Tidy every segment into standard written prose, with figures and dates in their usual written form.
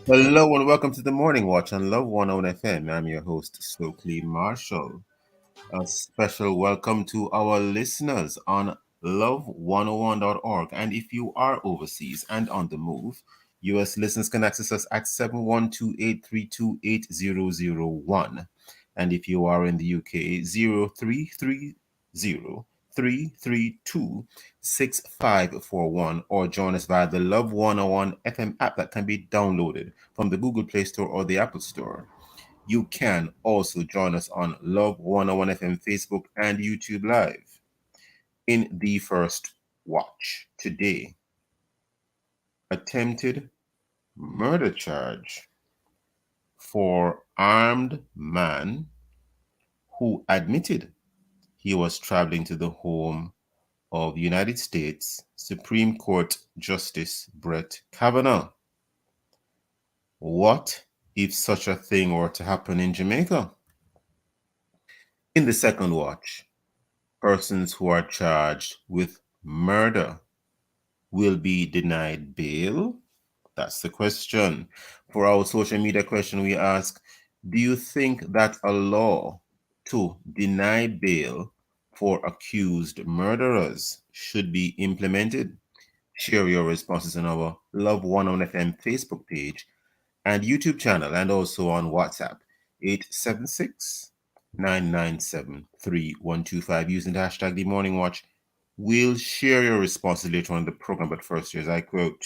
Hello and welcome to the Morning Watch on Love 101 FM. I'm your host, Stokeley Marshall. A special welcome to our listeners on love101.org. And if you are overseas and on the move, US listeners can access us at 712-832-8001. And if you are in the UK, 0330-332-6541, or join us via the Love 101 FM app that can be downloaded from the Google Play Store or the Apple Store. You can also join us on Love 101 FM Facebook and YouTube Live. In the first watch today, attempted murder charge for armed man who admitted he was traveling to the home of United States Supreme Court Justice Brett Kavanaugh. What if such a thing were to happen in Jamaica? In the second watch, persons who are charged with murder will be denied bail? That's the question. For our social media question, we ask, do you think that a law to deny bail for accused murderers should be implemented? Share your responses on our Love 101 FM Facebook page and YouTube channel, and also on WhatsApp, 876-997-3125 using the hashtag The Morning Watch. We'll share your responses later on in the program, but first, here's I quote.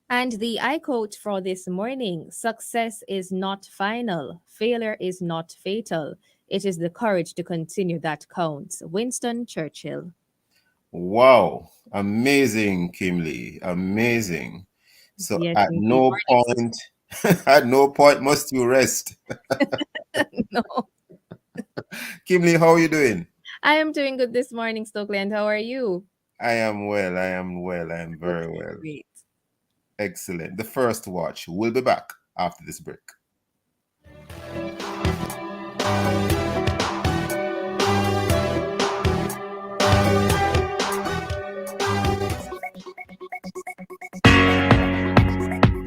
And the I quote for this morning: success is not final, failure is not fatal. It is the courage to continue that counts. Winston Churchill. Wow, amazing, Kimberly, amazing. So Yes, at indeed. no point, at no point must you rest. No, Kimberly, how are you doing? I am doing good this morning, Stokely. And how are you? I am well, I am very well. Great. Excellent. The first watch. We'll be back after this break.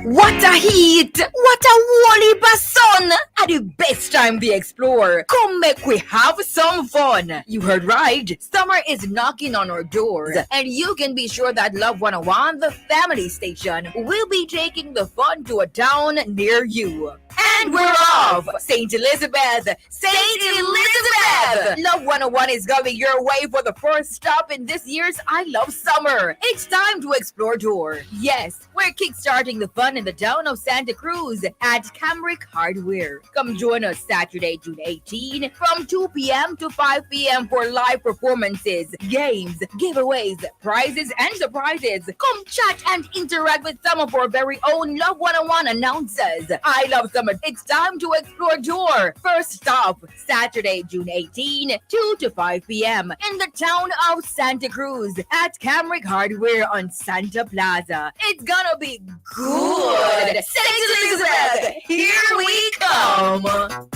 What a heat! What a whole heap of sun! At the best time to explore. Come make we have some fun. You heard right. Summer is knocking on our doors. And you can be sure that Love 101, the family station, will be taking the fun to a town near you. And we're off! St. Elizabeth! St. Elizabeth! Love 101 is coming your way for the first stop in this year's I Love Summer. It's time to explore tour. Yes, we're kickstarting the fun in the town of Santa Cruz at Camric Hardware. Come join us Saturday, June 18 from 2 p.m. to 5 p.m. for live performances, games, giveaways, prizes, and surprises. Come chat and interact with some of our very own Love 101 announcers. I Love Summer. It's time to explore tour. First stop, Saturday, June 18, 2 to 5 p.m. in the town of Santa Cruz at Camric Hardware on Santa Plaza. It's gonna be good. St. Elizabeth, here we come. Love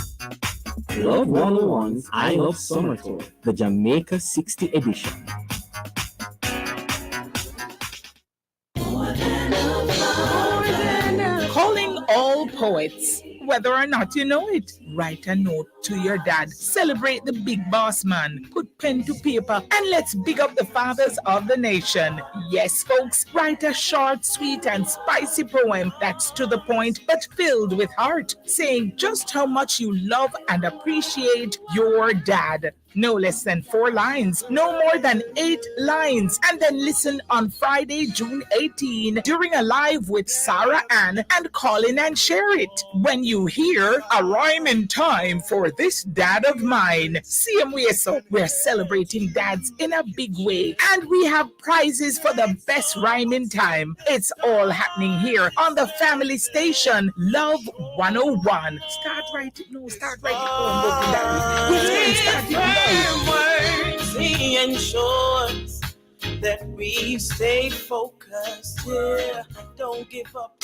101's I Love Summer Tour, the Jamaica 60 edition. Calling all poets, whether or not you know it. Write a note to your dad. Celebrate the big boss man. Put pen to paper and let's big up the fathers of the nation. Yes, folks, write a short, sweet, and spicy poem that's to the point but filled with heart, saying just how much you love and appreciate your dad. No less than 4 lines, no more than 8 lines. And then listen on Friday, June 18 during a live with Sarah Ann and call in and share it. When you hear a rhyme in time for this dad of mine, CMWSO, we're celebrating dads in a big way. And we have prizes for the best rhyme in time. It's all happening here on the family station, Love 101. Start writing. No, start writing. Words he ensures that we stay focused. Yeah, don't give up.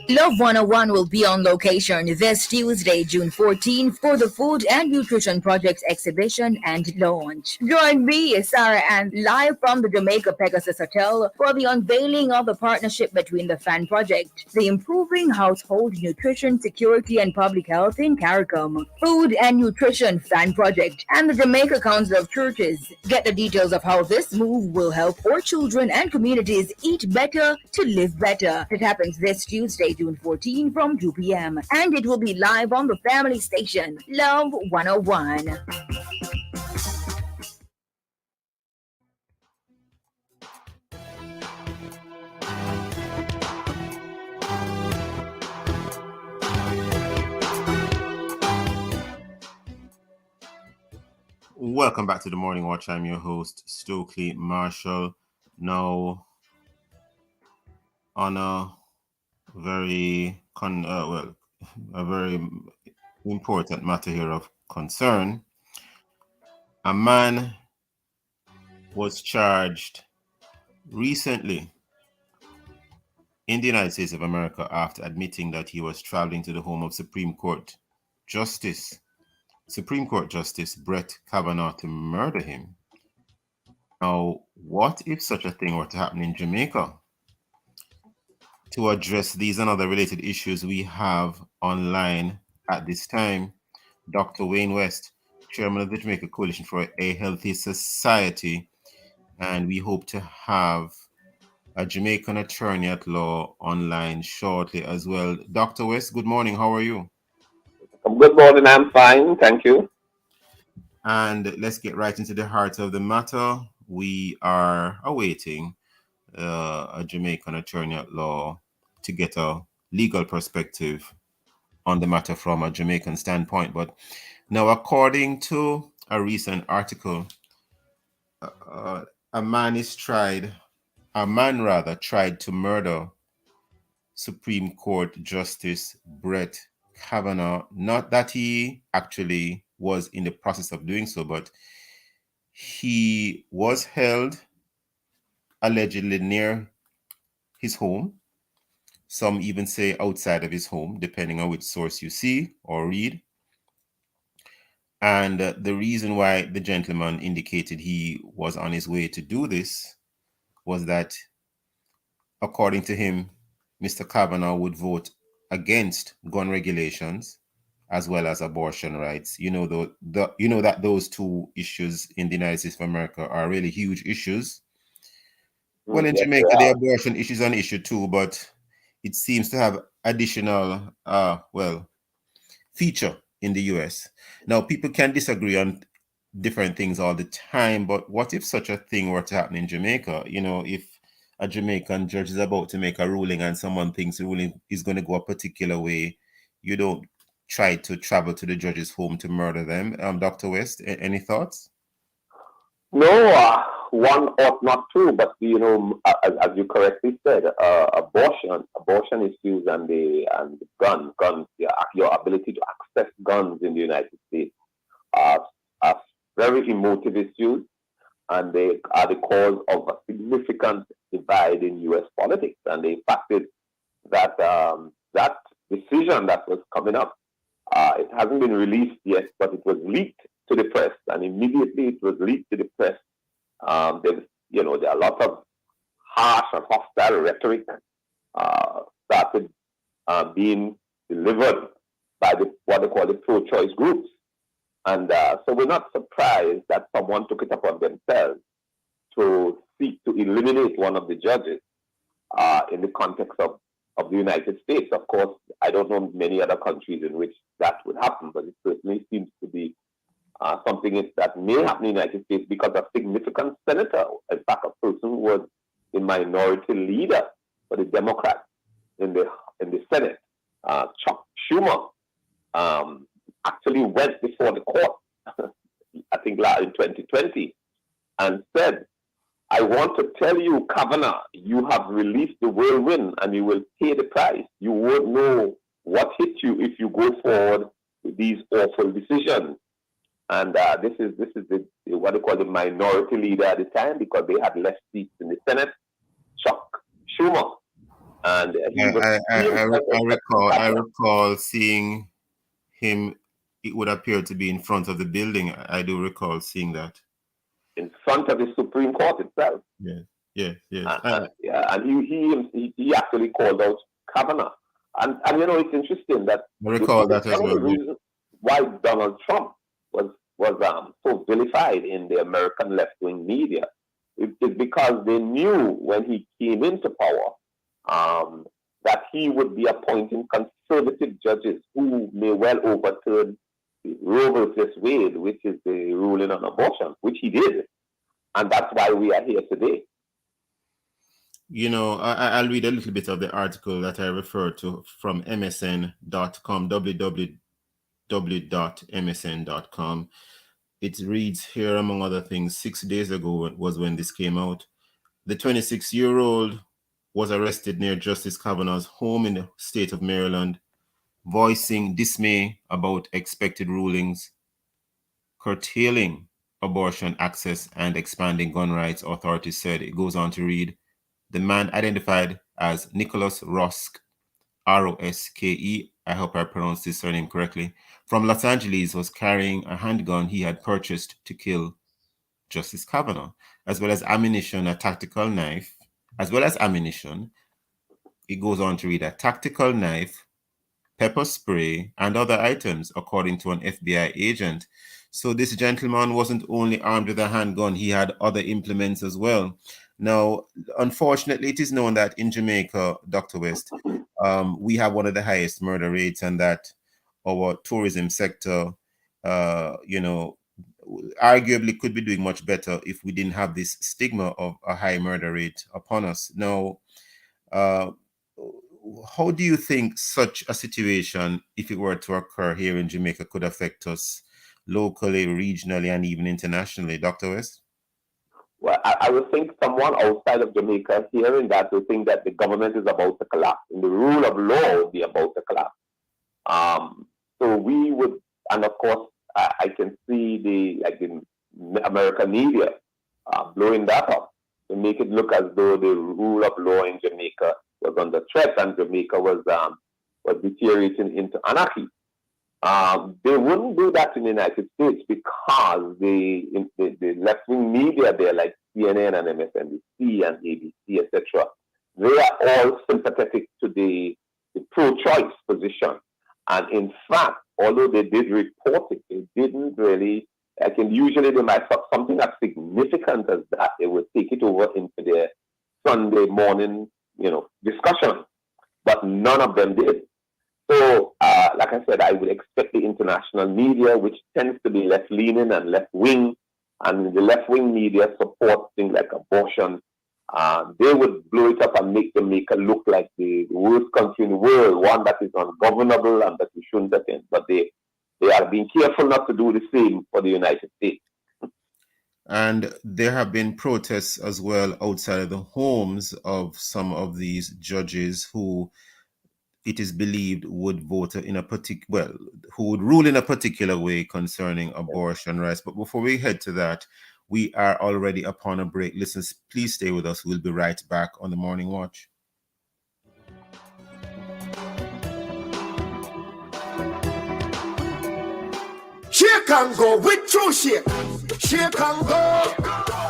Love 101 will be on location this Tuesday, June 14th for the Food and Nutrition Project exhibition and launch. Join me, Sarah Ann, live from the Jamaica Pegasus Hotel for the unveiling of the partnership between the FAN Project, the Improving Household Nutrition Security and Public Health in CARICOM, Food and Nutrition FAN Project, and the Jamaica Council of Churches. Get the details of how this move will help poor children and communities eat better to live better. It happens this Tuesday, June 14 from 2 p.m. And it will be live on the family station, Love 101. Welcome back to the Morning Watch. I'm your host, Stokeley Marshall. Now, on a very a very important matter here of concern, a man was charged recently in the United States of America after admitting that he was traveling to the home of Supreme Court Justice Brett Kavanaugh to murder him. Now, what if such a thing were to happen in Jamaica? To address these and other related issues, we have online at this time Dr. Wayne West, Chairman of the Jamaica Coalition for a Healthy Society, and we hope to have a Jamaican attorney at law online shortly as well. Dr. West, good morning. How are you? Good morning. I'm fine. Thank you. And let's get right into the heart of the matter. We are awaiting a Jamaican attorney at law to get a legal perspective on the matter from a Jamaican standpoint. But now, according to a recent article, a man tried to murder Supreme Court Justice Brett Kavanaugh. Not that he actually was in the process of doing so, but he was held allegedly near his home. Some even say outside of his home, depending on which source you see or read. And the reason why the gentleman indicated he was on his way to do this was that, according to him, Mr. Kavanaugh would vote against gun regulations as well as abortion rights. You know that those two issues in the United States of America are really huge issues. Well, in Jamaica, the abortion issue is an issue too, but it seems to have additional feature in the US. Now, people can disagree on different things all the time, but what if such a thing were to happen in Jamaica? You know, if a Jamaican judge is about to make a ruling and someone thinks the ruling is going to go a particular way, you don't try to travel to the judge's home to murder them. Dr. West, any thoughts? No, one ought not to, but as you correctly said, abortion issues and the guns, your ability to access guns in the United States are very emotive issues, and they are the cause of a significant divide in U.S. politics. And the fact is that that decision that was coming up, it hasn't been released yet, but it was leaked to the press, and immediately it was leaked to the press. There are a lot of harsh and hostile rhetoric started being delivered by what they call the pro-choice groups. And so we're not surprised that someone took it upon themselves to seek to eliminate one of the judges in the context of the United States. Of course, I don't know many other countries in which that would happen, but it certainly seems to be something that may happen in the United States because a significant senator, in fact, a person who was the minority leader for the Democrats in the Senate, Chuck Schumer, actually went before the court, I think in 2020, and said, "I want to tell you, Kavanaugh, you have released the whirlwind and you will pay the price. You won't know what hit you if you go forward with these awful decisions." And this is the what they call the minority leader at the time, because they had less seats in the Senate, Chuck Schumer. And I recall seeing him. It would appear to be in front of the building. I do recall seeing that. In front of the Supreme Court itself. Yes. Yes. And he actually called out Kavanaugh. And it's interesting that I recall that as one well. of the reasons why Donald Trump was so vilified in the American left-wing media is because they knew when he came into power that he would be appointing conservative judges who may well overturn Roe versus Wade, which is the ruling on abortion, which he did. And that's why we are here today. I'll read a little bit of the article that I referred to from msn.com, www.msn.com. It reads here, among other things, 6 days ago was when this came out. The 26-year-old was arrested near Justice Kavanaugh's home in the state of Maryland, voicing dismay about expected rulings curtailing abortion access and expanding gun rights, authorities said. It goes on to read, the man identified as Nicholas Roske, Roske, I hope I pronounced his surname correctly, from Los Angeles, was carrying a handgun he had purchased to kill Justice Kavanaugh, as well as ammunition, a tactical knife, as well as ammunition. It goes on to read, a tactical knife, pepper spray, and other items, according to an FBI agent. So this gentleman wasn't only armed with a handgun, he had other implements as well. Now, unfortunately, it is known that in Jamaica, Dr. West, we have one of the highest murder rates, and that our tourism sector, arguably could be doing much better if we didn't have this stigma of a high murder rate upon us. Now, how do you think such a situation, if it were to occur here in Jamaica, could affect us locally, regionally, and even internationally, Dr. West? Well, I would think someone outside of Jamaica hearing that will think that the government is about to collapse and the rule of law will be about to collapse. So we would, and of course, I can see the American media blowing that up to make it look as though the rule of law in Jamaica was under threat and Jamaica was deteriorating into anarchy. They wouldn't do that in the United States because the left-wing media there, like CNN and MSNBC and ABC, etc., they are all sympathetic to the pro-choice position. And in fact, although they did report it, they didn't really, usually they might have something as significant as that, they would take it over into their Sunday morning, discussion. But none of them did. So, like I said, I would expect the international media, which tends to be left-leaning and left-wing, and the left-wing media supports things like abortion. They would blow it up and make Jamaica look like the worst country in the world, one that is ungovernable and that we shouldn't attend. But they are being careful not to do the same for the United States. And there have been protests as well outside of the homes of some of these judges who it is believed would vote in a who would rule in a particular way concerning abortion rights. But before we head to that, we are already upon a break. Listen, please stay with us. We'll be right back on the Morning Watch. Shake and go with true shake. Shake and go.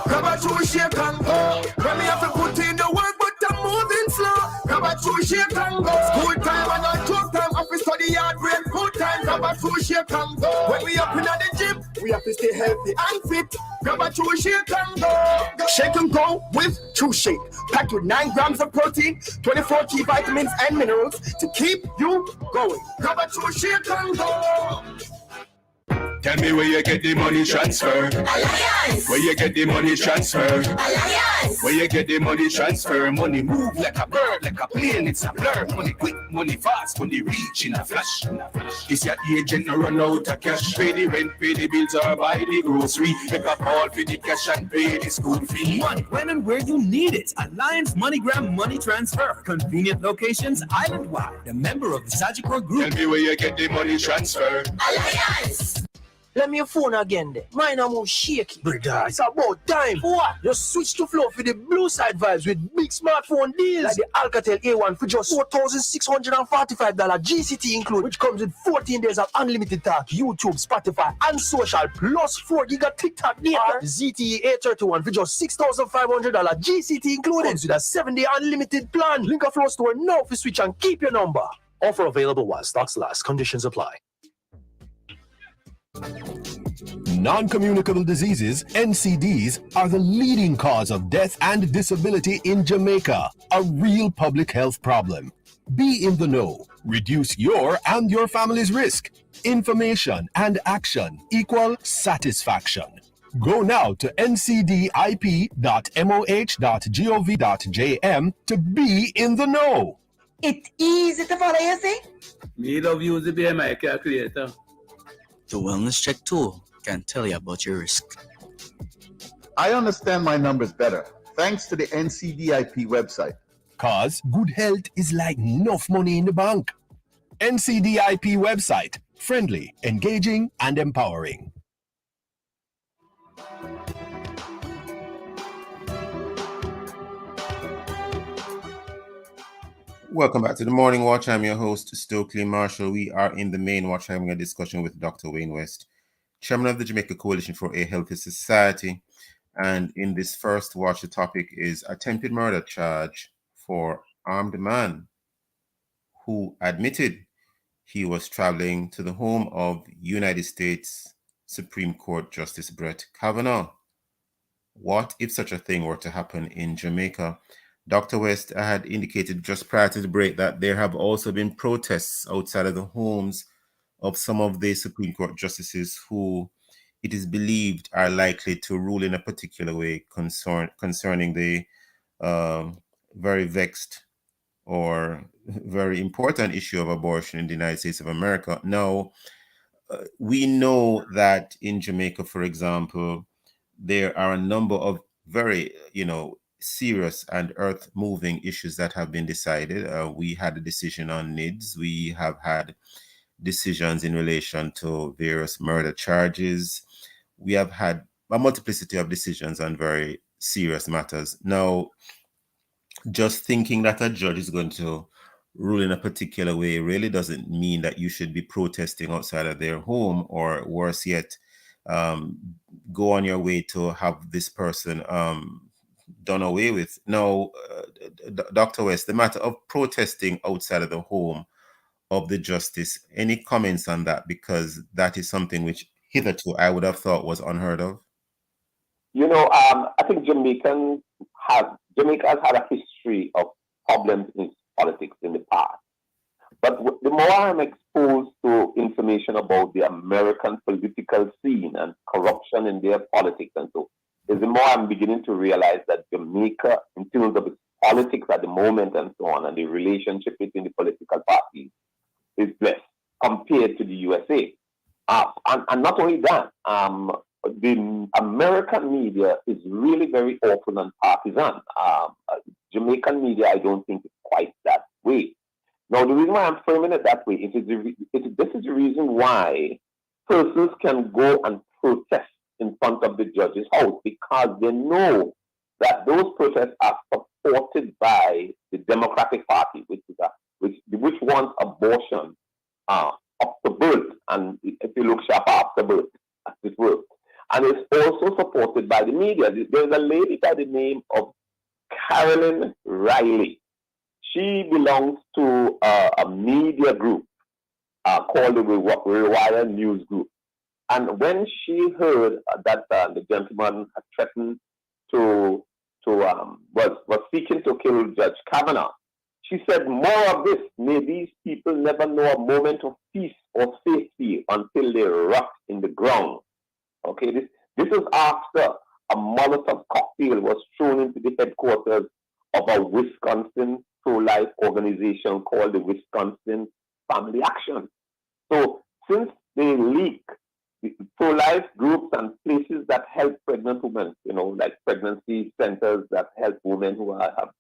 Grab a true shake and go. When me have to put in the work, but I'm moving slow. Grab a true shake and go. School time and not joke time. Have to study hard, brain good time. Grab a true shake and go. When we up in the gym, we have to stay healthy and fit. Grab a true shake and go. Shake and go with True Shake. Packed with 9 grams of protein, 24 key vitamins and minerals to keep you going. Grab a true shake and go. Tell me where you get the money transfer. Alliance. Where you get the money transfer. Alliance. Where you get the money transfer. Money move like a bird, like a plane, it's a blur. Money quick, money fast, money reach in a flash. It's your agent no run out of cash. Pay the rent, pay the bills or buy the grocery. Make a call for the cash and pay the school fee. Money when and where you need it. Alliance MoneyGram Money Transfer. Convenient locations island-wide. A member of the Sagicor Group. Tell me where you get the money transfer. Alliance. Let me your phone again there. Mine are more shaky. Brother, it's about time. What? Just switch to Flow for the blue side vibes with big smartphone deals. Like the Alcatel A1 for just $4,645 GCT include, which comes with 14 days of unlimited talk, YouTube, Spotify, and social, plus 4 gig of TikTok data. Or ZTE A31 for just $6,500 GCT included. Comes with a 7-day unlimited plan. Link a Flow store now for switch and keep your number. Offer available while stocks last. Conditions apply. Non-communicable diseases, NCDs, are the leading cause of death and disability in Jamaica. A real public health problem. Be in the know. Reduce your and your family's risk. Information and action equal satisfaction. Go now to ncdip.moh.gov.jm to be in the know. It's easy to follow, you see? Me love use the BMI calculator. The wellness check tool can tell you about your risk. I understand my numbers better thanks to the NCDIP website. Cause good health is like enough money in the bank. NCDIP website. Friendly, engaging, and empowering. Welcome back to the Morning Watch. I'm your host, Stokeley Marshall. We are in the main watch having a discussion with Dr. Wayne West, Chairman of the Jamaica Coalition for a Healthy Society. And in this first watch, the topic is attempted murder charge for armed man who admitted he was traveling to the home of United States Supreme Court Justice Brett Kavanaugh. What if such a thing were to happen in Jamaica? Dr. West had indicated just prior to the break that there have also been protests outside of the homes of some of the Supreme Court justices who it is believed are likely to rule in a particular way concerning the very vexed or very important issue of abortion in the United States of America. Now, we know that in Jamaica, for example, there are a number of very, serious and earth-moving issues that have been decided. We had a decision on NIDS. We have had decisions in relation to various murder charges. We have had a multiplicity of decisions on very serious matters. Now, just thinking that a judge is going to rule in a particular way really doesn't mean that you should be protesting outside of their home, or worse yet, go on your way to have this person done away with. Now, Dr. West, the matter of protesting outside of the home of the justice, any comments on that? Because that is something which hitherto I would have thought was unheard of. I think Jamaica has had a history of problems in its politics in the past. But the more I'm exposed to information about the American political scene and corruption in their politics and so, is the more I'm beginning to realize that Jamaica, in terms of its politics at the moment and so on, and the relationship between the political parties, is blessed compared to the USA. And not only that, the American media is really very open and partisan. Jamaican media, I don't think, is quite that way. Now, the reason why I'm framing it that way is this is the reason why persons can go and protest in front of the judge's house, because they know that those protests are supported by the Democratic Party, which wants abortion up to birth, and if you look sharp after birth, as it were. And it's also supported by the media. There's a lady by the name of Carolyn Riley. She belongs to a media group called the Rewire News Group. And when she heard that the gentleman had threatened was seeking to kill Judge Kavanaugh, she said, more of this. May these people never know a moment of peace or safety until they rot in the ground. Okay, this is after a Molotov cocktail was thrown into the headquarters of a Wisconsin pro-life organization called the Wisconsin Family Action. So since they leak the pro-life groups and places that help pregnant women, like pregnancy centers that help women who are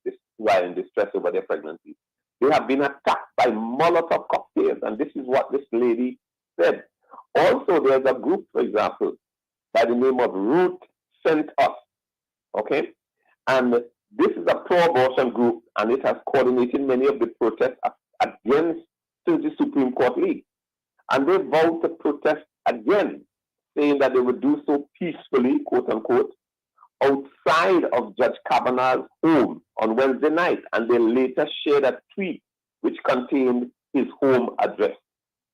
in distress over their pregnancy, they have been attacked by Molotov cocktails. And this is what this lady said. Also, there's a group, for example, by the name of Root Sent Us, okay? And this is a pro-abortion group, and it has coordinated many of the protests against since the Supreme Court league. And they vowed to protest again, saying that they would do so peacefully, quote unquote, outside of Judge Kavanaugh's home on Wednesday night. And they later shared a tweet which contained his home address.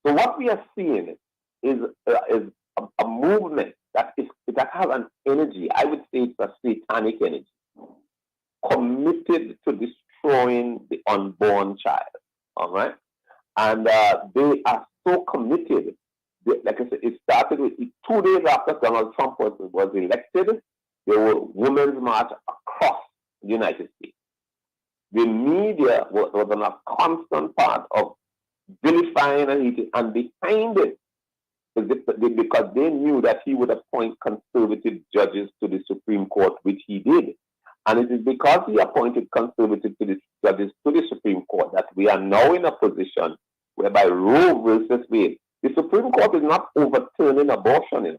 So what we are seeing is a movement that has an energy. I would say it's a satanic energy, committed to destroying the unborn child. All right, and they are so committed. Like I said, it started with 2 days after Donald Trump was elected. There were women's march across the United States. The media was on a constant part of vilifying and hating, and behind it, because they knew that he would appoint conservative judges to the Supreme Court, which he did. And it is because he appointed conservative judges to the Supreme Court that we are now in a position whereby Roe versus Wade, the Supreme Court is not overturning abortion.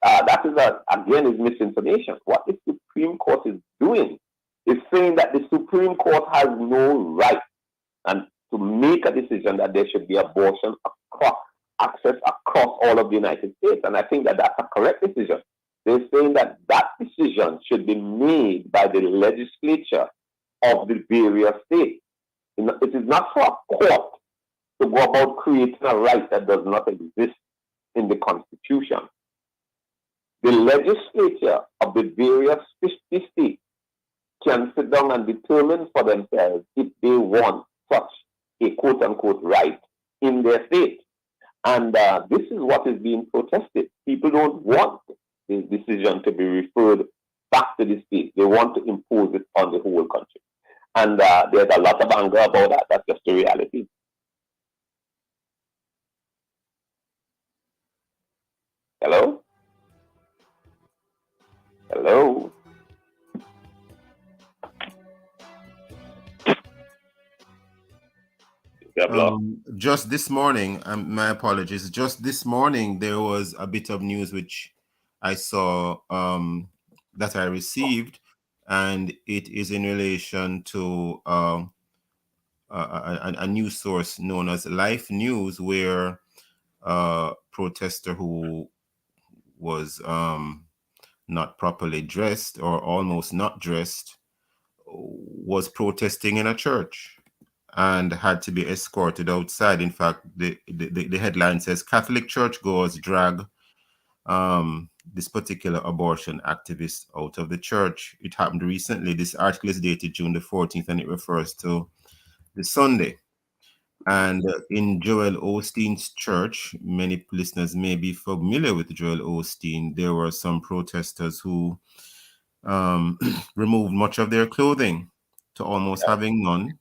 That is, again, is misinformation. What the Supreme Court is doing is saying that the Supreme Court has no right and to make a decision that there should be abortion access across all of the United States. And I think that that's a correct decision. They're saying that that decision should be made by the legislature of the various states. It is not for a court to go about creating a right that does not exist in the Constitution. The legislature of the various 50 states can sit down and determine for themselves if they want such a quote-unquote right in their state. And this is what is being protested. People don't want the decision to be referred back to the state. They want to impose it on the whole country. And there's a lot of anger about that. That's just the reality. Hello? Hello? Just this morning, my apologies. Just this morning, there was a bit of news which I saw that I received, and it is in relation to a news source known as Life News, where a protester who was not properly dressed or almost not dressed was protesting in a church and had to be escorted outside. In fact, the headline says Catholic churchgoers drag this particular abortion activist out of the church. It happened recently. This article is dated June the 14th, and it refers to the Sunday. And in Joel Osteen's church, many listeners may be familiar with Joel Osteen. There were some protesters who removed much of their clothing to almost having none.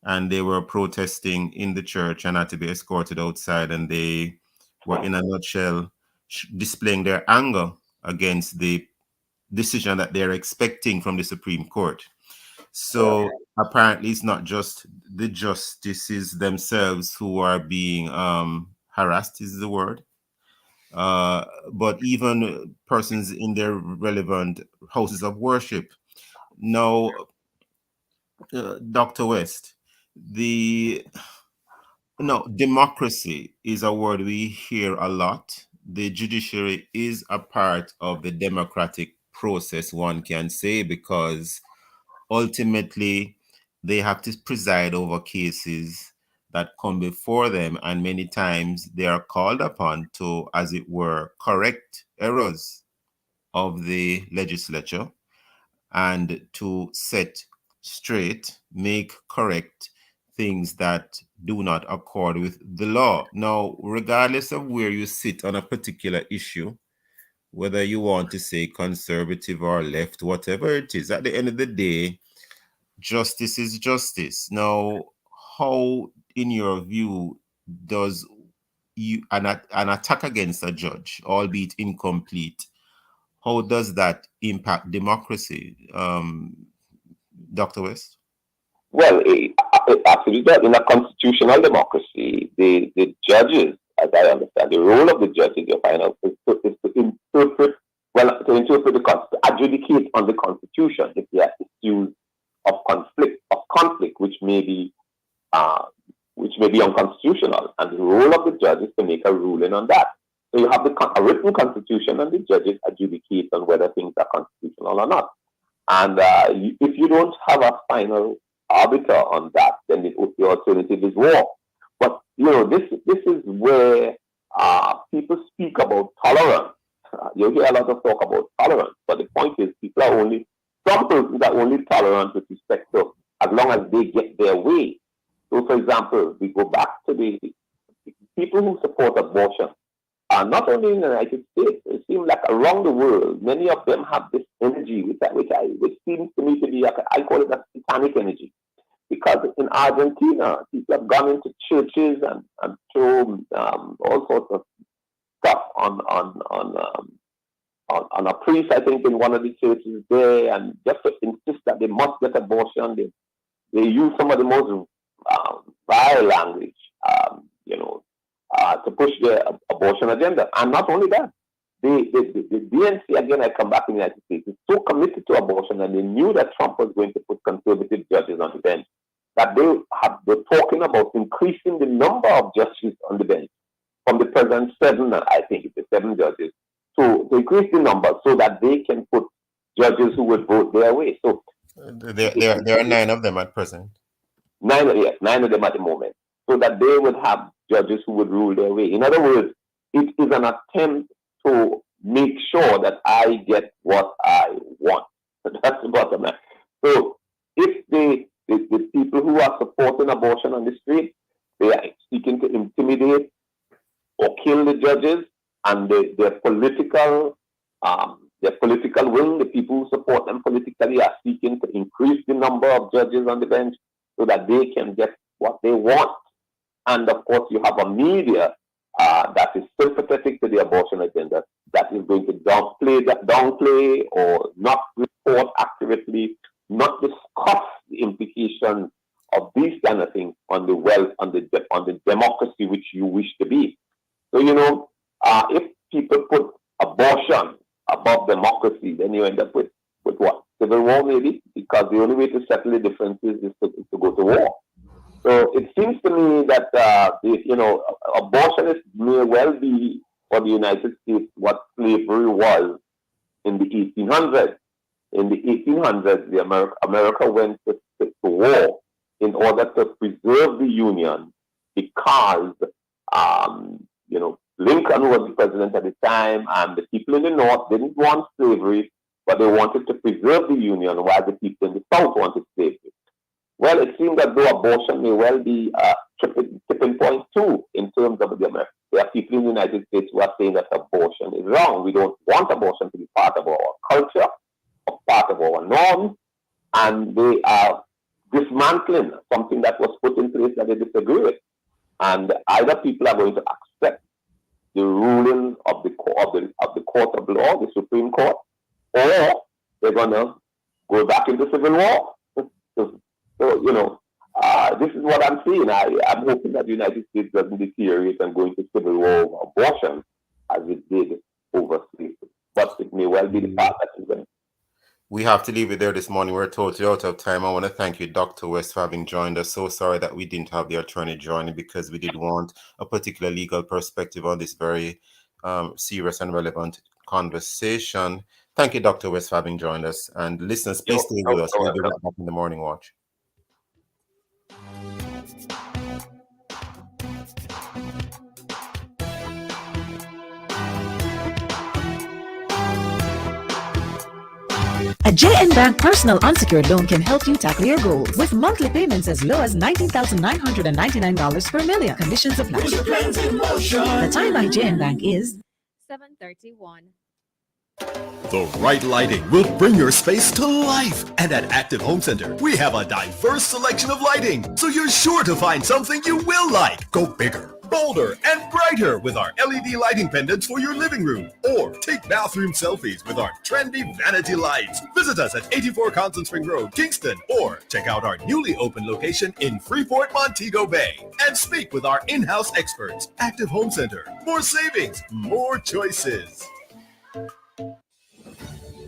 And they were protesting in the church and had to be escorted outside. And they were, in a nutshell, displaying their anger against the decision that they're expecting from the Supreme Court. So apparently it's not just the justices themselves who are being harassed, is the word, but even persons in their relevant houses of worship. Now, Dr. West, democracy is a word we hear a lot. The judiciary is a part of the democratic process, one can say, because ultimately they have to preside over cases that come before them, and many times they are called upon to, as it were, correct errors of the legislature and to set straight, make correct things that do not accord with the law. Now, regardless of where you sit on a particular issue, whether you want to say conservative or left, whatever it is, at the end of the day, justice is justice. Now, how, in your view, does an attack against a judge, albeit incomplete, how does that impact democracy, Dr. West? Well, absolutely. In a constitutional democracy, the judges as I understand, the role of the judge in your final is to interpret, to adjudicate on the Constitution if there are issues of conflict, which may be unconstitutional, and the role of the judge is to make a ruling on that. So you have a written Constitution, and the judges adjudicate on whether things are constitutional or not. And if you don't have a final arbiter on that, then the alternative is war. But this is where people speak about tolerance. You hear a lot of talk about tolerance, but the point is, some persons are only tolerant with respect to as long as they get their way. So, for example, we go back to the people who support abortion. Not only in the United States, it seems like around the world, many of them have this energy, which seems to me to be, I call it a satanic energy. Because in Argentina, people have gone into churches and thrown all sorts of stuff on a priest, I think, in one of the churches there, and just to insist that they must get abortion. They use some of the most vile language, to push their abortion agenda. And not only that, the DNC, again, I come back in the United States, is so committed to abortion, and they knew that Trump was going to put conservative judges on the bench, that they're talking about increasing the number of judges on the bench from the present 7, I think it's 7 judges, to increase the number so that they can put judges who would vote their way. So there are 9 of them at present. 9 of them at the moment, so that they would have judges who would rule their way. In other words, it is an attempt to make sure that I get what I want. That's the bottom line. So if the people who are supporting abortion on the street, they are seeking to intimidate or kill the judges, and their political will, the people who support them politically, are seeking to increase the number of judges on the bench so that they can get what they want. And of course, you have a media that is sympathetic to the abortion agenda, that is going to downplay or not report accurately, not discuss the implications of these kind of things on the wealth, on the democracy which you wish to be. So, if people put abortion above democracy, then you end up with what? Civil war, maybe, because the only way to settle the differences is to go to war. So it seems to me that abortion may well be for the United States what slavery was in the 1800s. In the 1800s, America went to war in order to preserve the Union, because Lincoln was the president at the time, and the people in the North didn't want slavery, but they wanted to preserve the Union, while the people in the South wanted slavery. Well, it seems that though abortion may well be a tipping point too, in terms of there are people in the United States who are saying that abortion is wrong. We don't want abortion to be part of our culture, or part of our norms, and they are dismantling something that was put in place that they disagree with. And either people are going to accept the ruling of the court of law, the Supreme Court, or they're going to go back into civil war. So, this is what I'm seeing. I'm hoping that the United States doesn't deteriorate and go into civil war over abortion as it did over slavery. But it may well be the path that is going. We have to leave it there this morning. We're totally out of time. I want to thank you, Dr. West, for having joined us. So sorry that we didn't have the attorney joining, because we did want a particular legal perspective on this very serious and relevant conversation. Thank you, Dr. West, for having joined us. And listeners, please stay with us. We'll be right back in the Morning Watch. A JN Bank personal unsecured loan can help you tackle your goals with monthly payments as low as $19,999 per million. Conditions apply. The time by JN Bank is 7:31. The right lighting will bring your space to life. And at Active Home Center, we have a diverse selection of lighting, so you're sure to find something you will like. Go bigger, bolder, and brighter with our LED lighting pendants for your living room. Or take bathroom selfies with our trendy vanity lights. Visit us at 84 Constant Spring Road, Kingston, or check out our newly opened location in Freeport, Montego Bay. And speak with our in-house experts. Active Home Center. More savings, more choices.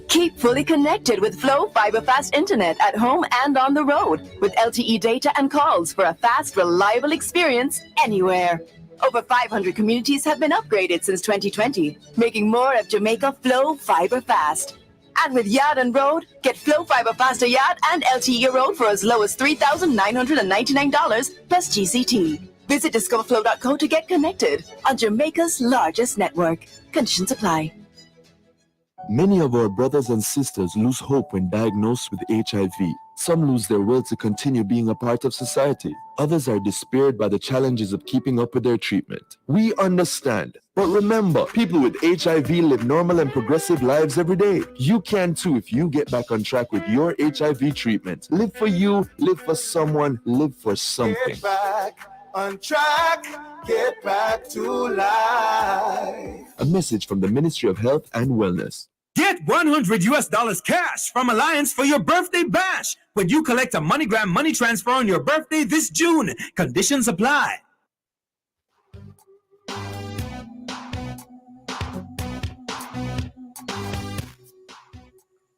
Keep fully connected with Flow Fiber Fast Internet at home and on the road with LTE data and calls for a fast, reliable experience anywhere. Over 500 communities have been upgraded since 2020, making more of Jamaica Flow Fiber Fast. And with Yard and Road, get Flow Fiber Faster Yard and LTE Road for as low as $3,999 plus GCT. Visit discoverflow.co to get connected on Jamaica's largest network. Conditions apply. Many of our brothers and sisters lose hope when diagnosed with HIV. Some lose their will to continue being a part of society. Others are despaired by the challenges of keeping up with their treatment. We understand. But remember, people with HIV live normal and progressive lives every day. You can too if you get back on track with your HIV treatment. Live for you, live for someone, live for something. Get back on track, get back to life. A message from the Ministry of Health and Wellness. Get $100 cash from Alliance for your birthday bash when you collect a MoneyGram money transfer on your birthday this June. Conditions apply.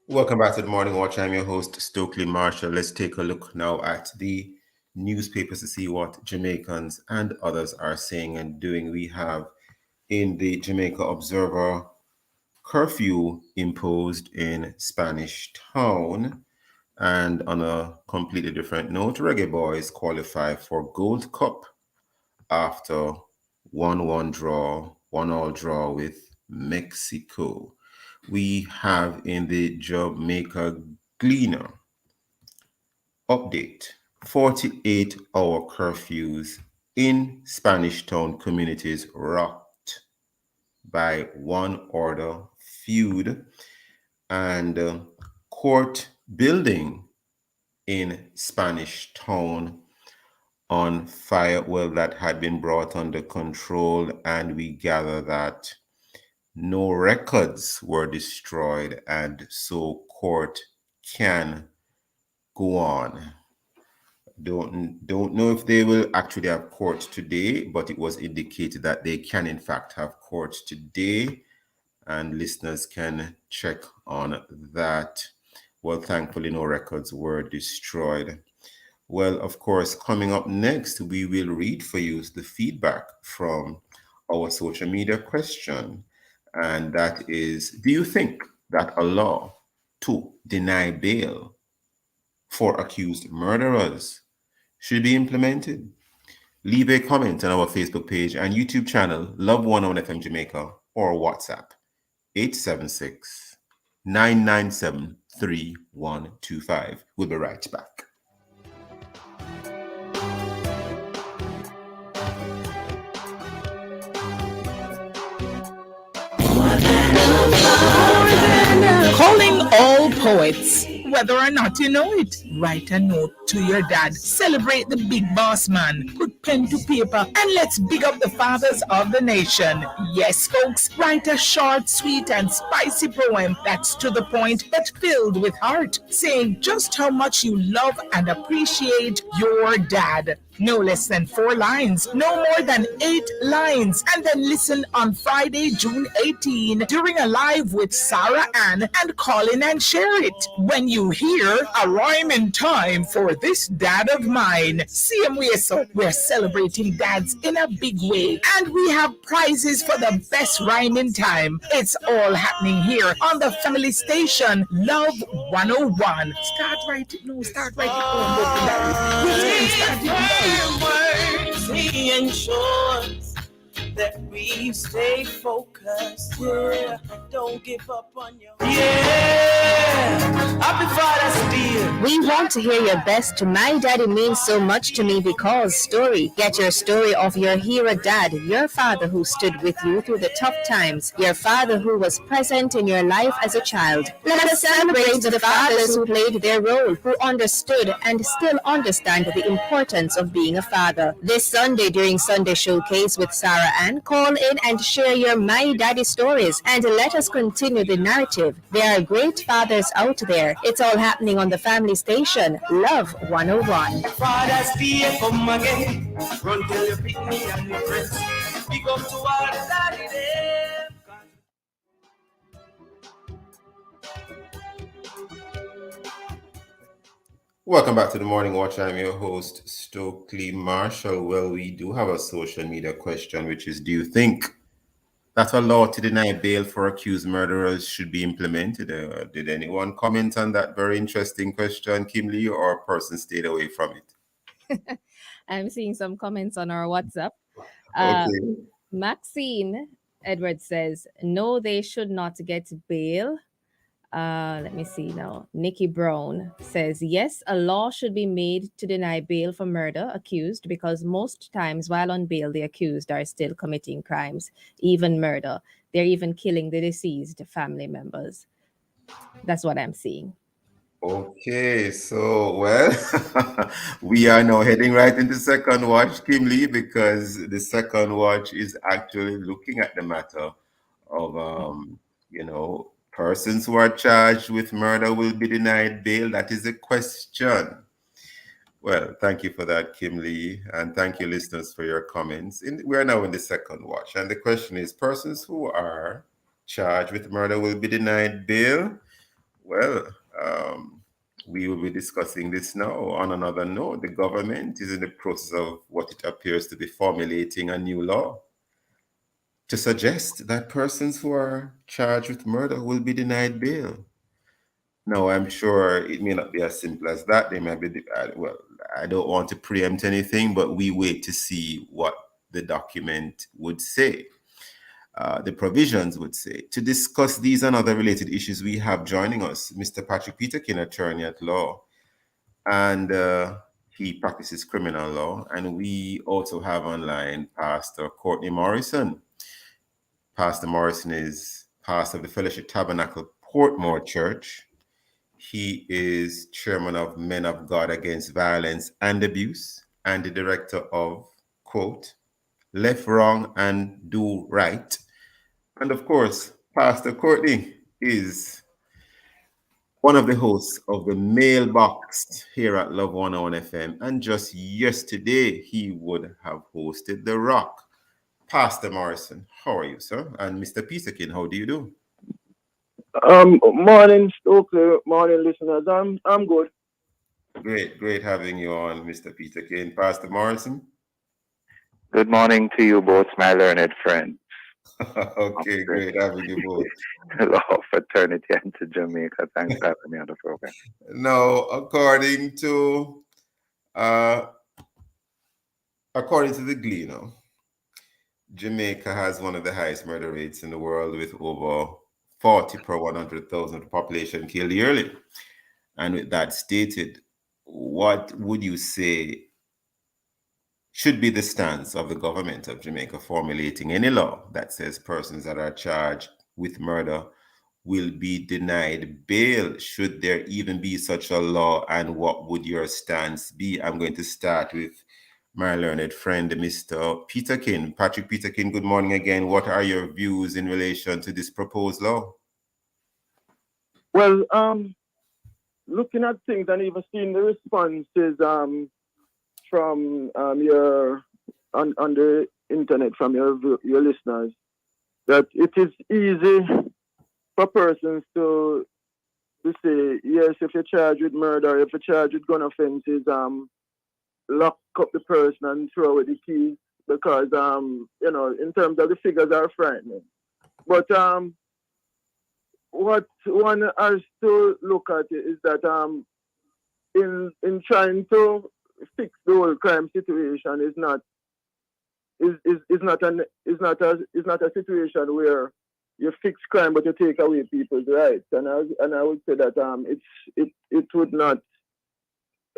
Welcome back to the Morning Watch. I'm your host, Stokeley Marshall. Let's take a look now at the newspapers to see what Jamaicans and others are saying and doing. We have in the Jamaica Observer curfew imposed in Spanish Town. And on a completely different note, Reggae Boys qualify for Gold Cup after 1-1 draw, 1-all draw with Mexico. We have in the Jamaica Gleaner update 48-hour curfews in Spanish Town communities rocked by one order feud, and court building in Spanish Town on fire. Well, that had been brought under control, and we gather that no records were destroyed, and so court can go on. Don't know if they will actually have court today, but it was indicated that they can in fact have court today, and listeners can check on that. Well, thankfully no records were destroyed. Well, of course, coming up next, we will read for you the feedback from our social media question, and that is, do you think that a law to deny bail for accused murderers should be implemented? Leave a comment on our Facebook page and YouTube channel, Love 101 FM Jamaica, or WhatsApp 876-997-3125. We'll be right back. Calling all poets, whether or not you know it. Write a note to your dad. Celebrate the big boss man. Put pen to paper and let's big up the fathers of the nation. Yes, folks, write a short, sweet, and spicy poem that's to the point but filled with heart, saying just how much you love and appreciate your dad. No less than 4 lines, no more than 8 lines. And then listen on Friday, June 18 during a live with Sarah Ann and call in and share it. When you hear a rhyme in time for this dad of mine. Same way, so we're celebrating dads in a big way. And we have prizes for the best rhyme in time. It's all happening here on the family station, Love 101. Start writing it. No, start writing it. Words, he ensures that we stay focused. Yeah, don't give up on your. Yeah. Happy Father's Day. We want to hear your best. My daddy means so much to me because story. Get your story of your hero dad, your father who stood with you through the tough times, your father who was present in your life as a child. Let us celebrate the fathers who played their role, who understood and still understand the importance of being a father. This Sunday during Sunday Showcase with Sarah Ann, call in and share your My Daddy stories and let us continue the narrative. There are great fathers out there. It's all happening on the family station, Love 101. Father's Day come again. Run tell your picnic and your friends. Big up to all the daddy there. Welcome back to the Morning Watch. I'm your host, Stokeley Marshall. Well, we do have a social media question, which is, do you think that a law to deny bail for accused murderers should be implemented? Did anyone comment on that very interesting question, Kim Lee, or a person stayed away from it? I'm seeing some comments on our WhatsApp. Okay. Maxine Edwards says, no, they should not get bail. Let me see now. Nikki Brown says, yes, a law should be made to deny bail for murder accused because most times while on bail, the accused are still committing crimes, even murder. They're even killing the deceased family members. That's what I'm seeing. Okay, so, well, we are now heading right into second watch, Kim Lee, because the second watch is actually looking at the matter of, persons who are charged with murder will be denied bail. That is a question. Well, thank you for that, Kim Lee, and thank you, listeners, for your comments. We are now in the second watch, and the question is, persons who are charged with murder will be denied bail? Well, we will be discussing this now. On another note, the government is in the process of what it appears to be formulating a new law to suggest that persons who are charged with murder will be denied bail. Now, I'm sure it may not be as simple as that. They might be, well, I don't want to preempt anything, but we wait to see what the document would say. The provisions would say. To discuss these and other related issues, we have joining us Mr. Patrick Peterkin, attorney at law, and he practices criminal law. And we also have online Pastor Courtney Morrison. Pastor Morrison is pastor of the Fellowship Tabernacle Portmore Church. He is chairman of Men of God Against Violence and Abuse and the director of, quote, Left, Wrong, and Do Right. And of course, Pastor Courtney is one of the hosts of the Mailbox here at Love 101 FM. And just yesterday, he would have hosted The Rock. Pastor Morrison, how are you, sir? And Mr. Peterkin, how do you do? Morning, Stokeley. Morning, listeners. I'm good. Great having you on, Mr. Peterkin. Pastor Morrison? Good morning to you both, my learned friends. Okay, great having you both. Hello, fraternity and to Jamaica. Thanks for having me on the program. Now, according to the Gleaner, Jamaica has one of the highest murder rates in the world with over 40 per 100,000 population killed yearly. And with that stated, what would you say should be the stance of the government of Jamaica formulating any law that says persons that are charged with murder will be denied bail? Should there even be such a law, and what would your stance be? I'm going to start with my learned friend, Mr. Peterkin. Patrick Peterkin, good morning again. What are your views in relation to this proposed law? Well, looking at things and even seeing the responses from your on the internet from your listeners, that it is easy for persons to say, yes, if you're charged with murder, if you're charged with gun offenses, lock up the person and throw away the keys, because in terms of the figures are frightening. But what one has to look at is that in trying to fix the whole crime situation is not a situation where you fix crime, but you take away people's rights. And I would say that it would not.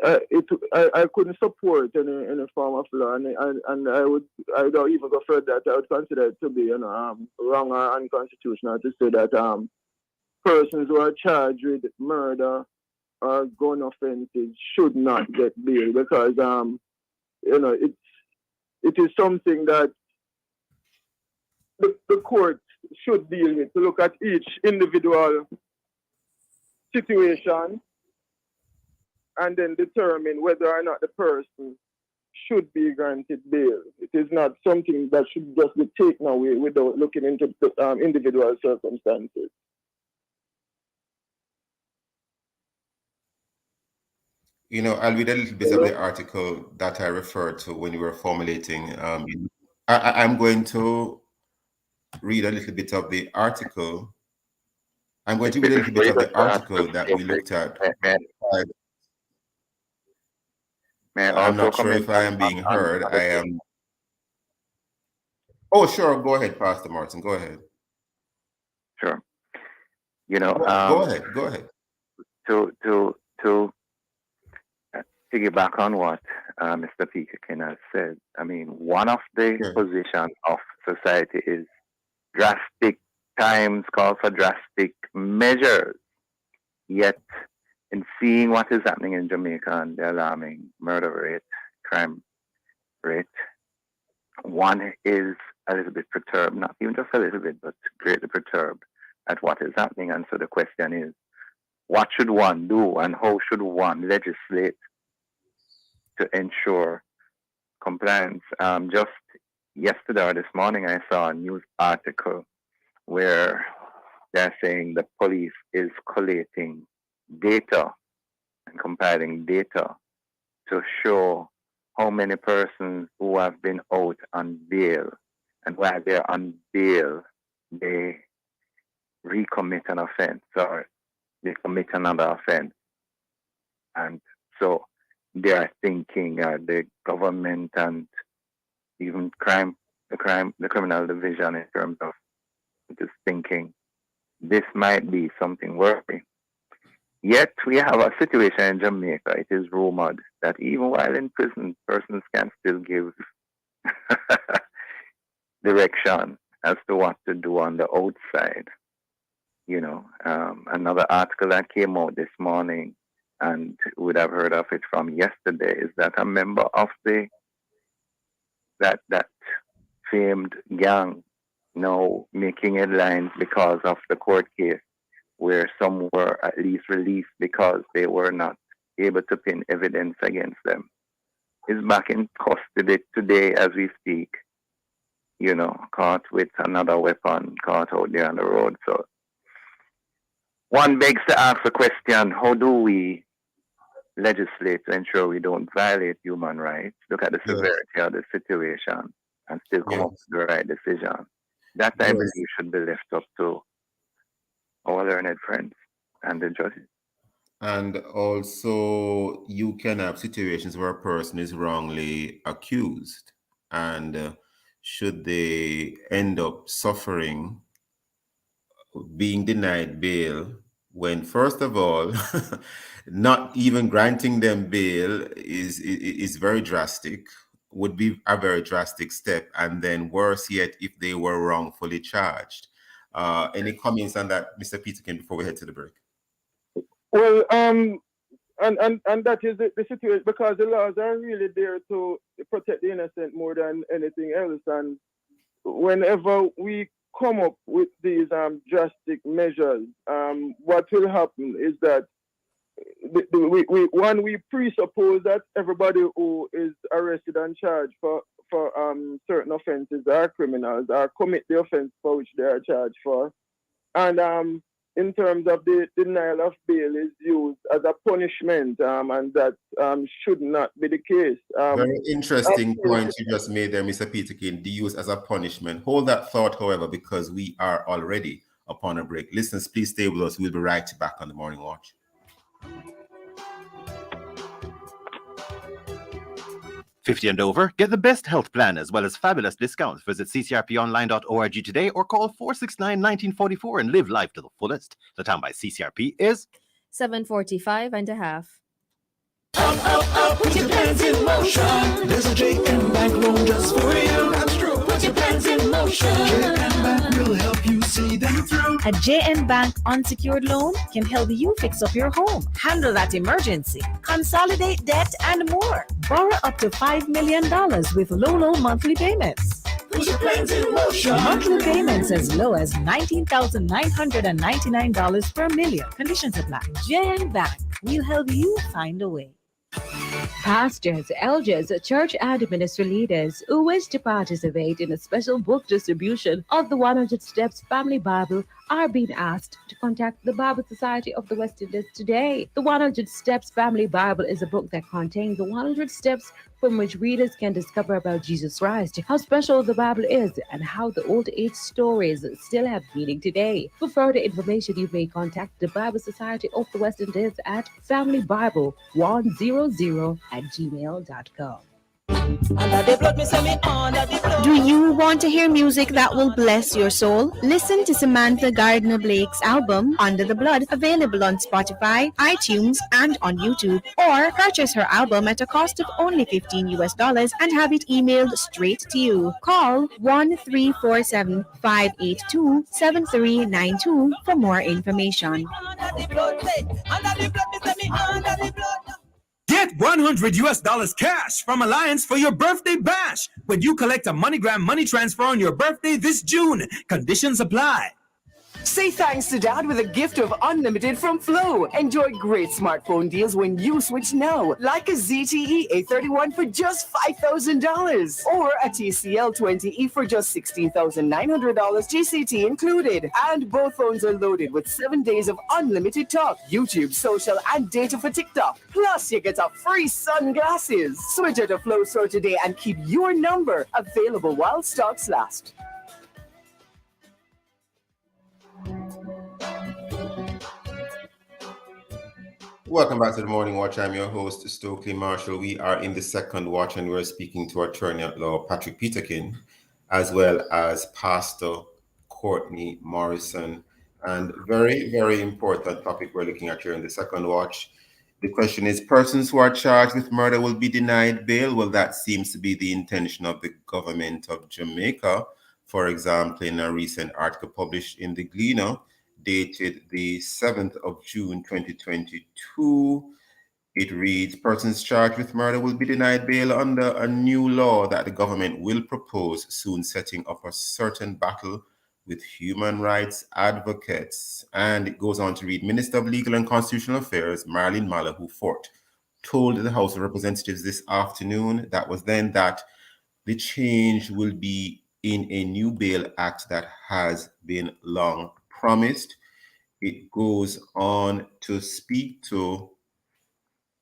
I couldn't support any form of law, and I would even go further. I would consider it to be wrong or unconstitutional to say that persons who are charged with murder or gun offenses should not get bail, because it is something that the court should deal with, to look at each individual situation and then determine whether or not the person should be granted bail. It is not something that should just be taken away without looking into the individual circumstances. I'll read a little bit of the article that I referred to when you were formulating. I'm going to read a little bit of the article. I'm going to read a little bit of the article that we looked at. I'm not sure if I am being heard. I am. Oh, sure. Go ahead, Pastor Martin. Go ahead. Sure. Go ahead. Go ahead. To piggyback on what Mr. Peterkin has said, I mean, one of the positions of society is drastic times call for drastic measures. Yet, in seeing what is happening in Jamaica and the alarming murder rate, crime rate, one is a little bit perturbed, not even just a little bit, but greatly perturbed at what is happening. And so the question is, what should one do and how should one legislate to ensure compliance? Just yesterday or this morning, I saw a news article where they're saying the police is collating data and compiling data to show how many persons who have been out on bail, and while they're on bail, they recommit an offense or they commit another offense. And so they are thinking the government and even the criminal division in terms of just thinking this might be something worthy. Yet we have a situation in Jamaica. It is rumored that even while in prison, persons can still give direction as to what to do on the outside. Another article that came out this morning, and would have heard of it from yesterday, is that a member of that famed gang now making headlines because of the court case, where some were at least released because they were not able to pin evidence against them, is back in custody today as we speak, caught with another weapon, caught out there on the road. So one begs to ask the question, how do we legislate to ensure we don't violate human rights, look at the severity of the situation, and still come up with the right decision? That, I believe, should be left up to our learned friends and the judges. And also, you can have situations where a person is wrongly accused, and should they end up suffering, being denied bail, when first of all, not even granting them bail is very drastic, would be a very drastic step, and then worse yet, if they were wrongfully charged. Any comments on that, Mr. Peterkin, before we head to the break? Well, and that is the situation, because the laws are really there to protect the innocent more than anything else. And whenever we come up with these drastic measures, what will happen is that we presuppose that everybody who is arrested and charged for certain offenses are criminals, or commit the offense for which they are charged for. And in terms of the denial of bail is used as a punishment, and that should not be the case. Very interesting point you just made there, Mr. Peterkin, the use as a punishment. Hold that thought, however, because we are already upon a break. Listeners, please stay with us. We'll be right back on the Morning Watch. 50 and over, get the best health plan as well as fabulous discounts. Visit ccrponline.org today or call 469-1944 and live life to the fullest. The time by CCRP is 7:45 and a half. Put your plans in motion. There's a JM Bank loan just for you. That's true. Put your plans in motion. JM Bank will help you see them through. A JM Bank unsecured loan can help you fix up your home, handle that emergency, consolidate debt, and more. Borrow up to $5 million with low monthly payments. Put your plans in motion. Monthly payments as low as $19,999 per million. Conditions apply. JM Bank will help you find a way. Pastors, elders, church and ministry leaders who wish to participate in a special book distribution of the 100 Steps Family Bible are being asked to contact the Bible Society of the West Indies today. The 100 Steps Family Bible is a book that contains the 100 steps from which readers can discover about Jesus Christ, how special the Bible is, and how the old age stories still have meaning today. For further information, you may contact the Bible Society of the West Indies at familybible100@gmail.com. Do you want to hear music that will bless your soul? Listen to Samantha Gardner Blake's album, Under the Blood, available on Spotify, iTunes, and on YouTube. Or purchase her album at a cost of only $15 and have it emailed straight to you. Call 1-347-582-7392 for more information. Get $100 cash from Alliance for your birthday bash when you collect a MoneyGram money transfer on your birthday this June. Conditions apply. Say thanks to Dad with a gift of unlimited from Flow. Enjoy great smartphone deals when you switch now, like a ZTE A31 for just $5,000 or a TCL 20E for just $16,900 GCT included. And both phones are loaded with 7 days of unlimited talk, YouTube, social, and data for TikTok. Plus, you get a free sunglasses. Switch at a Flow store today and keep your number available while stocks last. Welcome back to the Morning Watch. I'm your host, Stokeley Marshall. We are in the second watch and we're speaking to Attorney at Law Patrick Peterkin, as well as Pastor Courtney Morrison. And very, very important topic we're looking at here in the second watch. The question is, persons who are charged with murder will be denied bail. Well, that seems to be the intention of the government of Jamaica. For example, in a recent article published in the Gleaner, dated the 7th of June 2022, it reads, persons charged with murder will be denied bail under a new law that the government will propose soon, setting up a certain battle with human rights advocates. And it goes on to read, Minister of Legal and Constitutional Affairs, Marlene Malahou-Fort, told the House of Representatives this afternoon that the change will be in a new bail act that has been long promised. It goes on to speak to,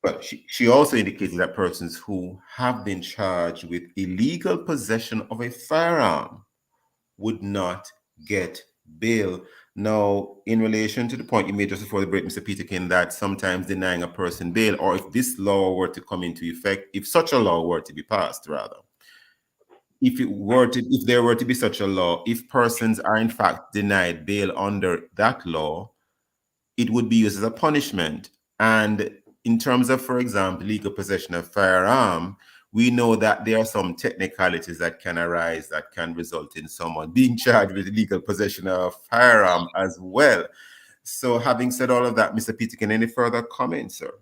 but she also indicated that persons who have been charged with illegal possession of a firearm would not get bail. Now, in relation to the point you made just before the break, Mr. Peterkin, that sometimes denying a person bail, or if this law were to come into effect, if such a law were to be passed, rather, if there were to be such a law, if persons are in fact denied bail under that law, it would be used as a punishment. And in terms of, for example, legal possession of firearm, we know that there are some technicalities that can arise that can result in someone being charged with illegal possession of firearm as well. So having said all of that, Mr. Peterkin, any further comments, sir?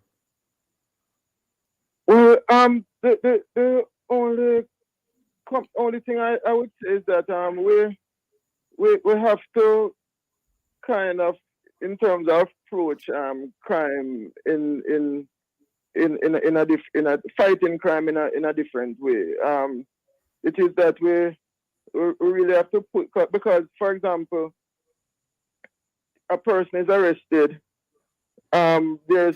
Well, the only thing I would say is that we have to kind of, in terms of approach crime in a fighting crime in a different way. It is that we really have to put, because for example, a person is arrested. There's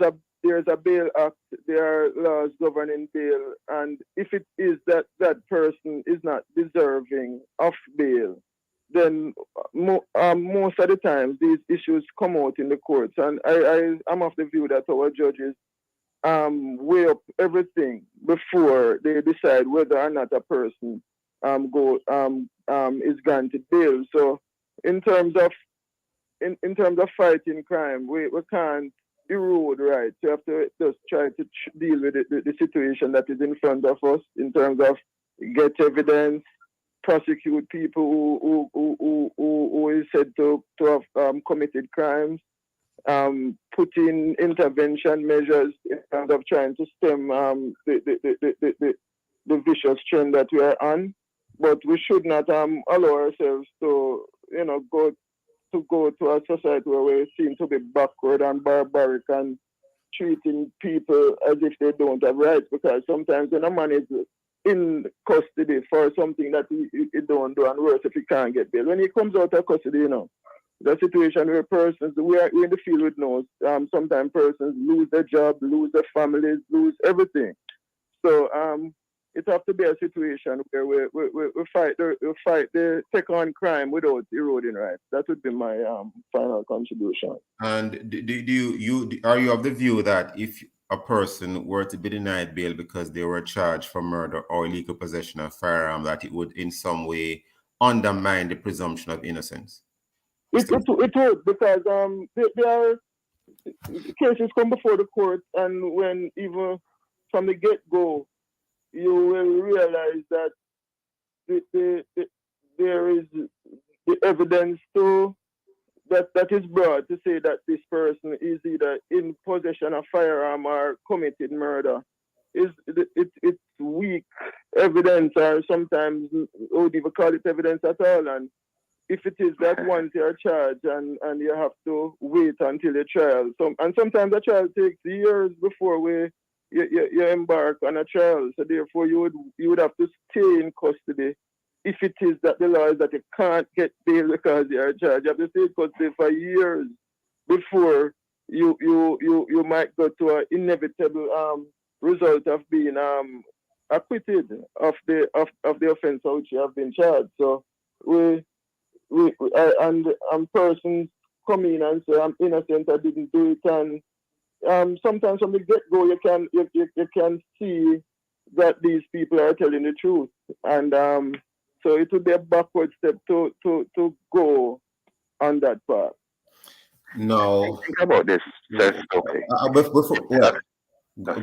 a bail act. There are laws governing bail, and if it is that person is not deserving of bail, then most of the time these issues come out in the courts. And I'm of the view that our judges weigh up everything before they decide whether or not a person is granted bail. So in terms of fighting crime, we can't erode rights. We have to just try to deal with the situation that is in front of us in terms of get evidence, prosecute people who is said to have committed crimes, put in intervention measures in terms of trying to stem the vicious trend that we are on. But we should not allow ourselves to go to a society where we seem to be backward and barbaric and treating people as if they don't have rights, because sometimes when a man is in custody for something that he don't do, and worse if he can't get bail, when he comes out of custody, the situation where persons, we're in the field with knows, sometimes persons lose their job, lose their families, lose everything. So it has to be a situation where we fight the take on crime without eroding rights. That would be my final contribution. And are you of the view that if a person were to be denied bail because they were charged for murder or illegal possession of firearm, that it would in some way undermine the presumption of innocence? It would, because there are cases come before the court, and when even from the get-go, you will realize that there is the evidence that is brought to say that this person is either in possession of firearm or committed murder. It's weak evidence, or sometimes we would even call it evidence at all. And if it is that once you're charged and you have to wait until the trial, and sometimes the trial takes years before you embark on a trial, so therefore you would have to stay in custody. If it is that the law is that you can't get bail because you are charged, you have to stay in custody for years before you might go to an inevitable result of being acquitted of the offence of which you have been charged. So persons come in and say, I'm innocent, I didn't do it, and sometimes from the get-go you can see that these people are telling the truth, and so it would be a backward step to go on that path. No, think about this.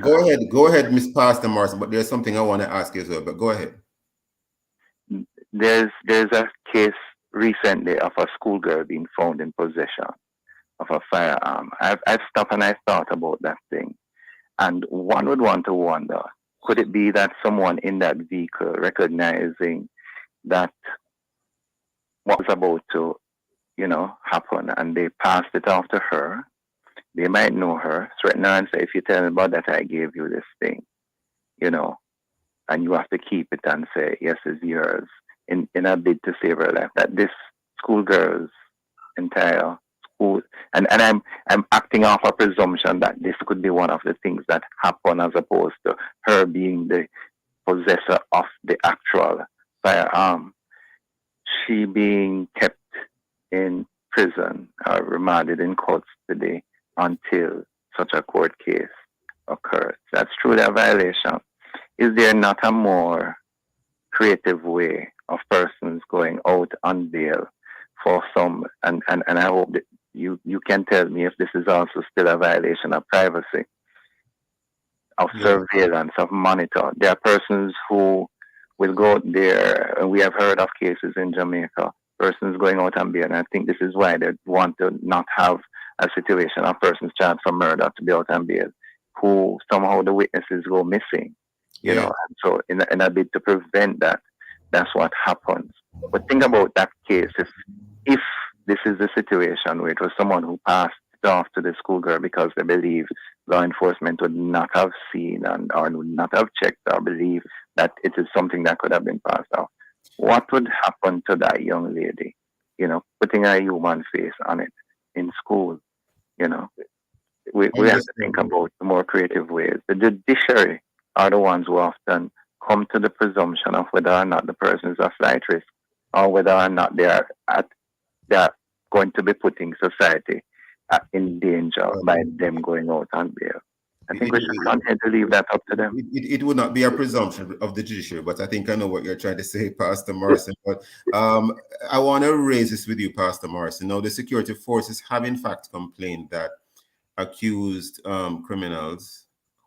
Go ahead, Miss Pastor Morrison. But there's something I want to ask you as well. But go ahead. There's a case recently of a schoolgirl being found in possession of a firearm. I've stopped and I thought about that thing, and one would want to wonder: could it be that someone in that vehicle, recognizing that what was about to, happen, and they passed it off to her? They might know her, threaten her, and say, "If you tell me about that, I gave you this thing," and you have to keep it and say, "Yes, it's yours," in a bid to save her life. That this schoolgirl's entire school, and I'm acting off a presumption that this could be one of the things that happen, as opposed to her being the possessor of the actual firearm. She being kept in prison or remanded in courts today until such a court case occurs. That's truly a violation. Is there not a more creative way of persons going out on bail for some, and I hope that you can tell me if this is also still a violation of privacy, of surveillance, of monitor. There are persons who will go out there, and we have heard of cases in Jamaica, persons going out on bail, and I think this is why they want to not have a situation of persons charged for murder to be out on bail, who somehow the witnesses go missing, you know, and so in a bid to prevent that, that's what happens. But think about that case, if this is the situation where it was someone who passed it off to the schoolgirl because they believe law enforcement would not have seen or would not have checked or believe that it is something that could have been passed off. What would happen to that young lady, putting a human face on it in school, We have to think about more creative ways. The judiciary are the ones who often come to the presumption of whether or not the person is a flight risk, or whether or not they are going to be putting society in danger by them going out on bail. I think we should continue to leave that up to them. It would not be a presumption of the judiciary, but I think I know what you're trying to say, Pastor Morrison. But I want to raise this with you, Pastor Morrison. Now, the security forces have in fact complained that accused criminals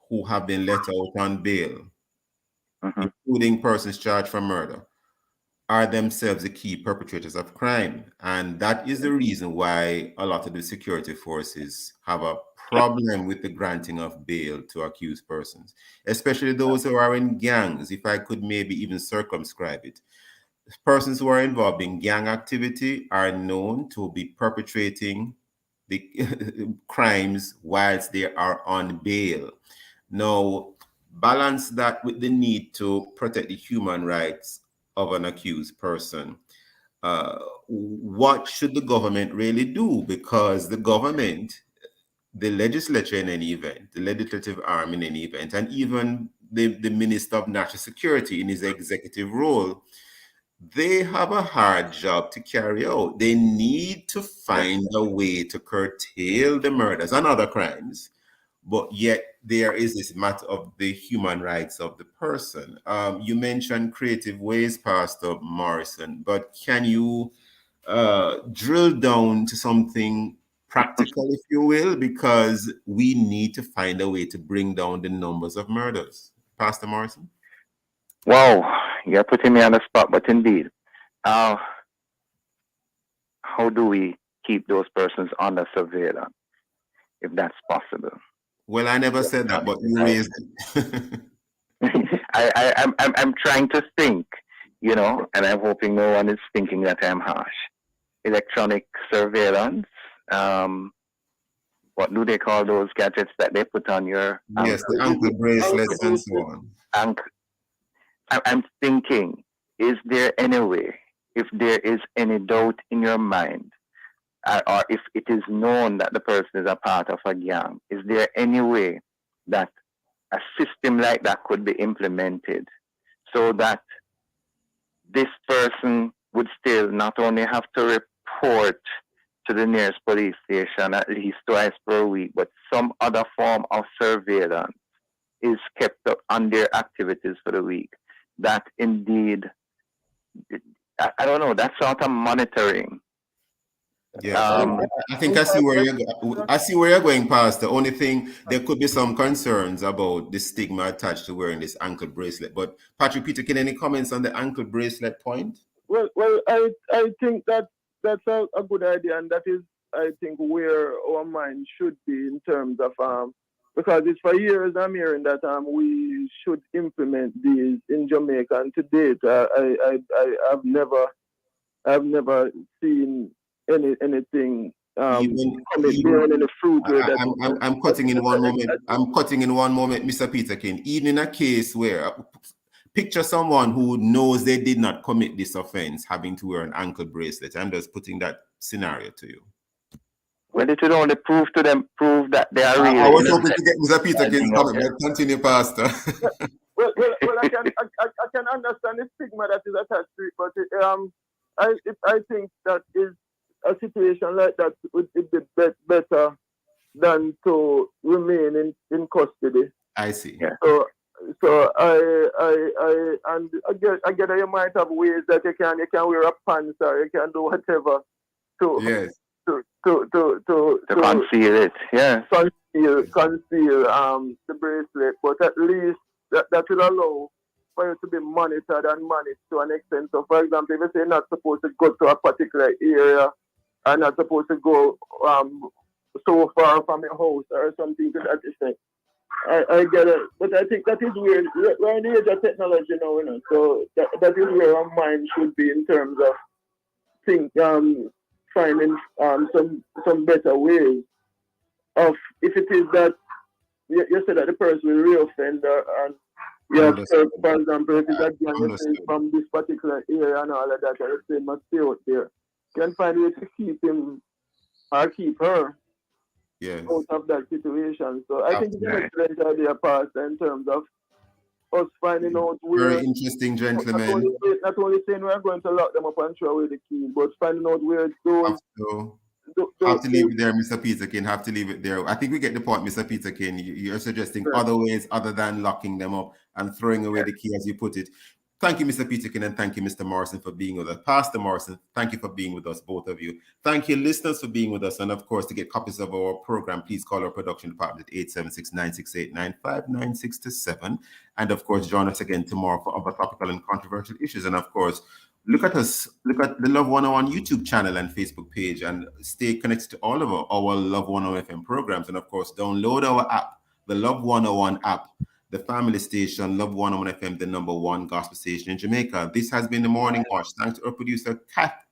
who have been let out on bail, including persons charged for murder, are themselves the key perpetrators of crime. And that is the reason why a lot of the security forces have a problem with the granting of bail to accused persons, especially those who are in gangs. If I could maybe even circumscribe it, persons who are involved in gang activity are known to be perpetrating the crimes whilst they are on bail. Now, balance that with the need to protect the human rights of an accused person. What should the government really do? Because the government, the legislature in any event, the legislative arm in any event, and even the Minister of National Security in his executive role, they have a hard job to carry out. They need to find a way to curtail the murders and other crimes, but yet there is this matter of the human rights of the person. You mentioned creative ways, Pastor Morrison, but can you drill down to something practical, if you will, because we need to find a way to bring down the numbers of murders. Pastor Morrison? Wow, you're putting me on the spot, but indeed, how do we keep those persons under surveillance, if that's possible? Well, I never said that, but you raised it. I'm trying to think, and I'm hoping no one is thinking that I'm harsh. Electronic surveillance, what do they call those gadgets that they put on your yes, the ankle bracelets and so on. I'm thinking, is there any way, if there is any doubt in your mind, or if it is known that the person is a part of a gang, is there any way that a system like that could be implemented so that this person would still not only have to report to the nearest police station at least twice per week, but some other form of surveillance is kept up on their activities for the week? That indeed, I don't know, that sort of monitoring. Yeah, I think I see where you're going, Pastor. Only thing, there could be some concerns about the stigma attached to wearing this ankle bracelet. But Patrick Peter, can any comments on the ankle bracelet point? Well, I think that's a good idea, and that is, I think, where our mind should be in terms of because it's for years I'm hearing that we should implement these in Jamaica, and to date I've never seen anything bearing any fruit. I'm cutting in one moment. Mr. Peterkin. Even in a case where picture someone who knows they did not commit this offense having to wear an ankle bracelet. I'm just putting that scenario to you. Well, it would only prove that they are real. I was hoping to get Mr. Peterkin's comment. Continue, Pastor. well, I can understand the stigma that is attached to it, but I think that is a situation like that would be better than to remain in custody. I see. Yeah. So and again, you might have ways that you can wear a pants or you can do whatever to conceal it. Yeah. Conceal the bracelet, but at least that will allow for you to be monitored and managed to an extent. So, for example, if you say you're not supposed to go to a particular area, and not supposed to go so far from your house or something to that extent. I get it, but I think that is where we're in the age of technology now, so that is where our mind should be in terms of finding some better ways of, if it is that you said that the person will reoffend and you have, for example, if it's a gang from this particular area and all of that, and you say must stay out there, you can find a way to keep him or keep her out of that situation. So I think it's an excellent idea, Pastor, in terms of us finding out where. Very interesting, gentlemen. Not only saying we're going to lock them up and throw away the key, but finding out where those Have to leave it there, Mr. Peterkin. Have to leave it there. I think we get the point, Mr. Peterkin. You're suggesting other ways other than locking them up and throwing away the key, as you put it. Thank you, Mr. Peterkin, and thank you, Mr. Morrison, for being with us. Pastor Morrison, thank you for being with us, both of you. Thank you, listeners, for being with us. And of course, to get copies of our program, please call our production department at 876-968-9596-7. And of course, join us again tomorrow for other topical and controversial issues. And of course, look at us, look at the Love 101 YouTube channel and Facebook page, and stay connected to all of our Love 101 FM programs. And of course, download our app, the Love 101 app, the family station, Love 101 FM, the #1 gospel station in Jamaica. This has been the Morning Watch. Thanks to our producer, Kat.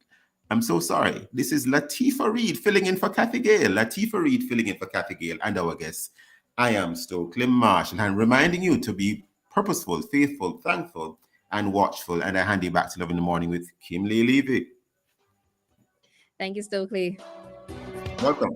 I'm so sorry. This is Latifa Reed filling in for Kathy Gale. Latifa Reed filling in for Kathy Gale and our guests. I am Stokeley Marshall, and reminding you to be purposeful, faithful, thankful, and watchful. And I hand you back to Love in the Morning with Kim Lee Levy. Thank you, Stokeley. Welcome.